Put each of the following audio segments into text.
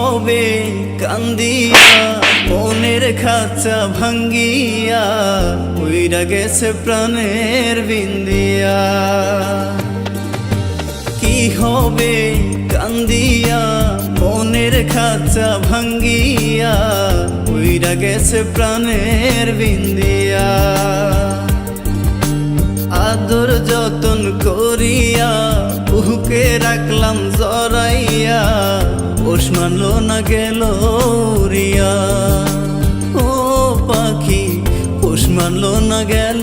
হবে কান্দিয়া মনের খাঁচা ভাঙ্গিয়া উইরা গেছে প্রাণের বিন্দিয়া। কি হবে কান্দিয়া মনের খাঁচা ভাঙ্গিয়া উইরা গেছে প্রাণের বিন্দিয়া। আদর যতন করিয়া বুকে রাখলাম জড়াইয়া পোষ মানলো না গেল রিয়া। ও পাখি পোষ মানলো না গেল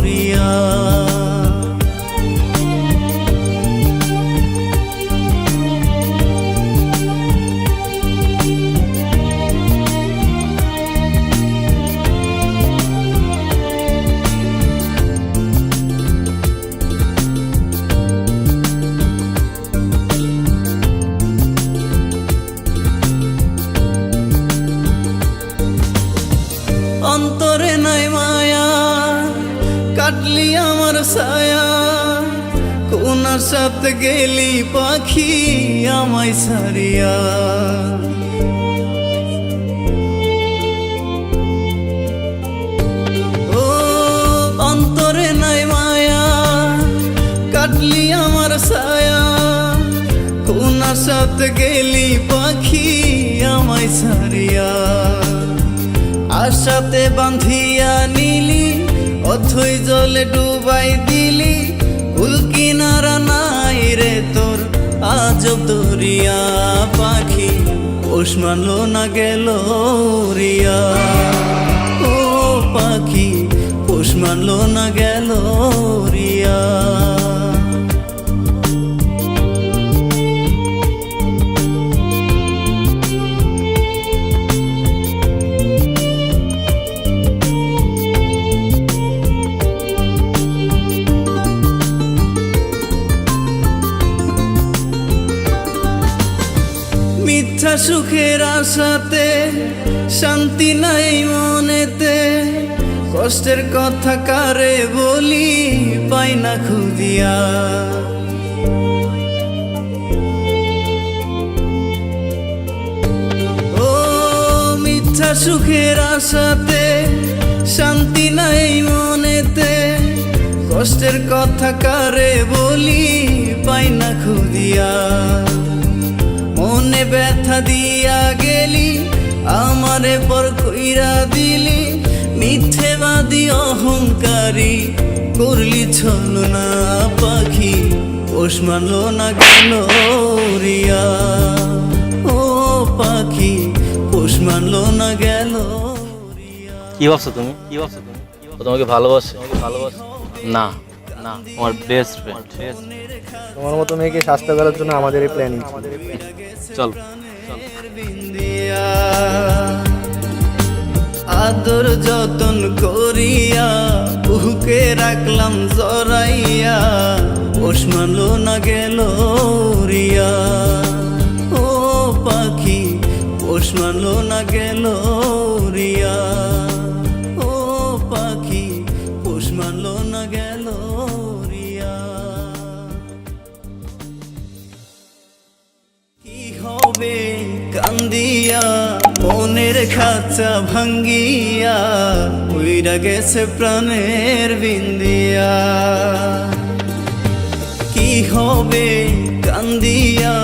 রিয়া। অন্তরে নাই মায়া কাটলি আমার ছায়া, কোন সাথে গেলি পাখি আমায় ছাড়িয়া। ও অন্তরে নাই মায়া কাটলি আমার ছায়া, কোন সাথে গেলি পাখি আমায় ছাড়িয়া। আশাতে বাঁধিয়া নিলি অথই জলে ডুবাই দিলি, কুল কিনারা নাই রে তোর আজব দরিয়া। পাখি পোষ মানলো না গেল রিয়া। ও পাখি পোষ মানলো না গেল রিয়া। মিথ্যা সুখের আশাতে শান্তি নাই মনেতে, কষ্টের কথা কারে বলি পাই না খুঁজিয়া। ও মিথ্যা সুখের আশাতে শান্তি নাই মনেতে, কষ্টের কথা কারে বলি পাই না খুঁজিয়া। মনে ব্যথা দিয়া গেলি আমারে পর কইরা দিলি, মিথ্যেবাদী অহংকারী করলি ছলনা। পাখি পোষ মানলো না গেল রিয়া। ও পাখি পোষ মানলো না গেল রিয়া। কি ভাবছো তুমি? ও তোমাকে ভালোবাসে? না না, আমার বেস্ট ফ্রেন্ড। তোমার মতো মেয়েকে স্বাস্থ্য করার জন্য আমাদের এই প্ল্যানিং। চল। আদর যতন করিয়া বুকে রাখলাম জড়াইয়া পোষ মানলো না গেল রিয়া। ও পাখি পোষ মানলো না গেল রিয়া। ও পাখি পোষ মানলো না গেল রিয়া। কি হবে কান্দিয়া মনের খাঁচা ভাঙ্গিয়া উইরা গেছে প্রাণের বিন্দিয়া। কি হবে কান্দিয়া